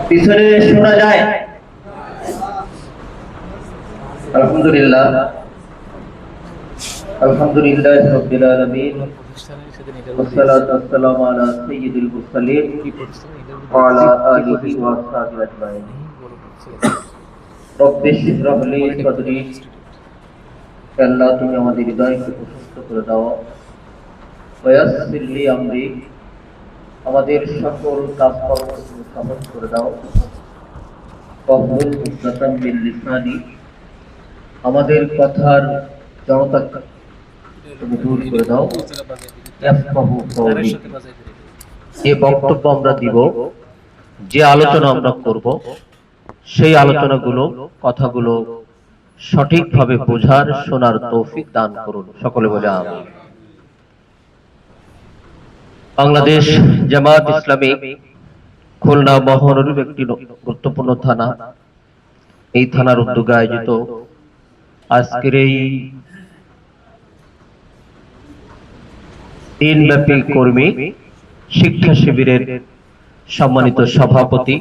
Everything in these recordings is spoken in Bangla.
পিছনে শোনা যায়? আলহামদুলিল্লাহ, আলহামদুলিল্লাহ রাব্বিল আলামিন, ওয়াসসালাতু ওয়াসসালামু আলা সাইয়্যিদিল মুরসালিন ওয়া আলা আলিহি ওয়া আসহাবিহি আজমাইন। রব্বি ইশরাহ লি সাদরি, আল্লাহ তুমি আমাদের হৃদয়কে প্রশস্ত করে দাও। ওয়া ইয়াসসির লি আমরি, আমাদের সকল কাজকর্ম তুমি সহজ করে দাও। ওয়াহলুল উকদাতাম মিন লিসানি, আমাদের কথার জড়তা তুমি দূর করে দাও। ইয়াফকাহু কওলি, যে বক্তব্য আমরা দিব, যে আলোচনা আমরা করব, সেই আলোচনাগুলো, কথাগুলো সঠিকভাবে বোঝার, শোনার তৌফিক দান করুন। সকলে বলে আমিন। বাংলাদেশ জামাত ইসলামী খুলনা মহানগরীর একটি গুরুত্বপূর্ণ থানা। এই থানার উদ্যোগে আয়োজিত আজকের এই দিনব্যাপী কর্মী শিক্ষা শিবিরের সম্মানিত সভাপতি,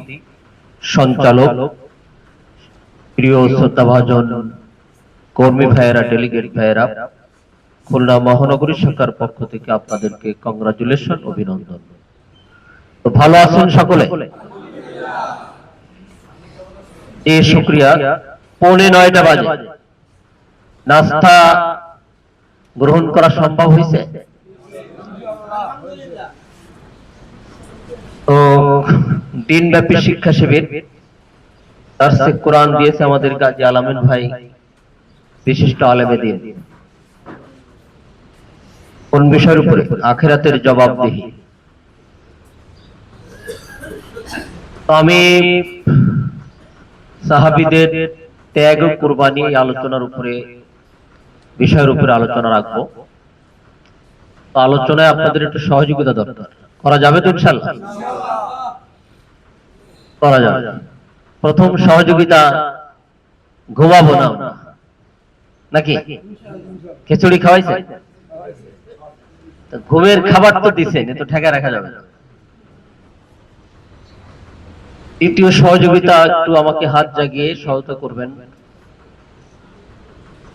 সঞ্চালক, প্রিয় শ্রদ্ধাভাজন কর্মী ভাইয়েরা, ডেলিগেট ভাইয়েরা, খুলনা মহানগরী শাখার পক্ষ থেকে আপনাদেরকে কংগ্রাচুলেশন, অভিনন্দন। তো ভালো আছেন সকলে? শুক্রিয়া। 8:45 বাজে নাস্তা গ্রহণ করা সম্ভব হয়েছে? তো দিনব্যাপী শিক্ষা শিবির দারসে কোরআন দিয়েছে আমাদের গাজী আলামিন ভাই, বিশিষ্ট আলেমে দ্বীন। কোন বিষয়ের উপরে? আখিরাতের জবাবদিহি। তো আমি সাহাবীদের ত্যাগ ও কুরবানি আলোচনার উপরে, বিষয়ের উপরে আলোচনা রাখবো। তো আলোচনায় আপনাদের একটু সহযোগিতা দরকার। করা যাবে তো ইনশাআল্লাহ? করা যাবে। প্রথম সহযোগিতা, ঘুমাবো না নাকি? খিচুড়ি খাওয়াইছে? ঘুমের খাবার তো দিচ্ছেন, এ তো ঠেকা রাখা যাবে না। দ্বিতীয় সহযোগিতা, একটু আমাকে হাত জাগিয়ে সহায়তা করবেন।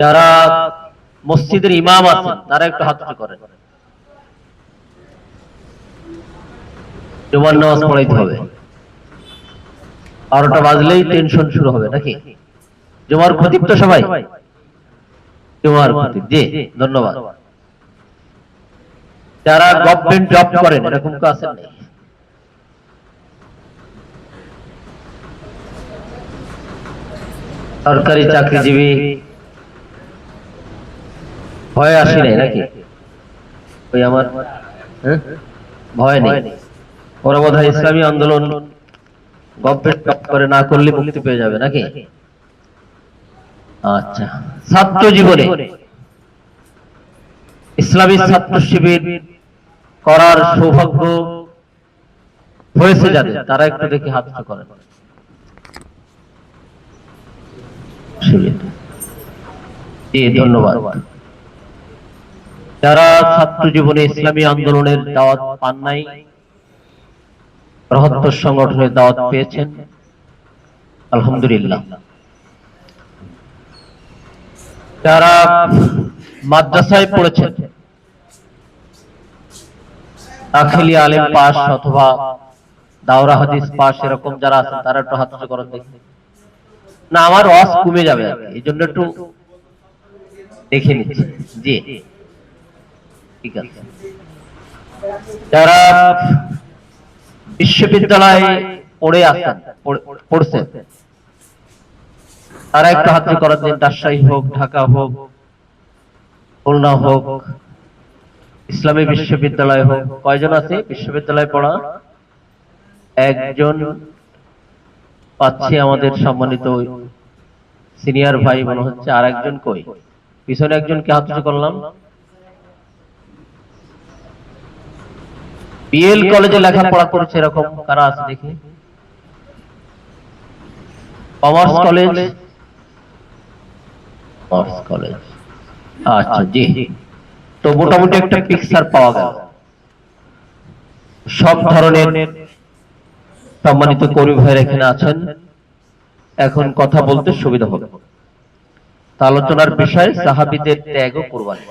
যারা মসজিদের ইমাম আছেন তারা একটু হাত উঁচু করেন। জুমার নামাজ পড়াইতে হবে। 12টা বাজলেই টেনশন শুরু হবে নাকি? জুমার খতিব তো সবাই? জুমার খতিব, জি ধন্যবাদ। যারা গভর্নমেন্ট জব করেন, এরকম কেউ আছেন নাকি? সরকারি চাকরিজীবী ভয় আসি নাই নাকি? ওই আমার ভয় নেই। ওরা বোধহয় ইসলামী আন্দোলন গভর্নমেন্ট জব করে না করলে মুক্তি পেয়ে যাবে নাকি? আচ্ছা, ছাত্র জীবনে ইসলামী ছাত্র শিবির করার সৌভাগ্য হয়েছে যাদের, তারা একটু দেখি হাত উঁচু করেন। ধন্যবাদ। যারা ছাত্র জীবনে ইসলামী আন্দোলনের দাওয়াত পান নাই, বৃহত্তর সংগঠনের দাওয়াত পেয়েছেন, আলহামদুলিল্লাহ। যারা মাদ্রাসায় পড়েছেন, দাখিলি আলেম পাস অথবা দাওরা হাদিস পাস, এরকম যারা আছেন তারা একটু হাত উঁচু করেন দেখি। না, আমার ওয়াজ কমে যাবে, এই জন্য একটু দেখে নিচ্ছি। জি ঠিক আছে। যারা বিশ্ববিদ্যালয়ে পড়ে আছেন, পড়ছেন, তারা একটু হাত উঁচু করেন দিন। রাজশাহী হোক, ঢাকা হোক, খুলনা হোক, ইসলামী বিশ্ববিদ্যালয় হোক। কয়জন আছে বিশ্ববিদ্যালয়ে পড়া? একজন পাচ্ছি, আমাদের সম্মানিত সিনিয়র ভাই মনে হচ্ছে। আর একজন কই? পিছনে একজনকে হাত উঁচু করলাম। বিএল কলেজে লেখাপড়া করেছে, এরকম কারা আছে দেখি? কমার্স কলেজ, আচ্ছা জি। তো মোটামুটি একটা পিকচার পাওয়া গেল। সব ধরনের সম্মানিত কর্মী ভাইরা এখানে আছেন, এখন কথা বলতে সুবিধা হবে। আলোচনার বিষয় সাহাবীদের ত্যাগ ও কুরবানি।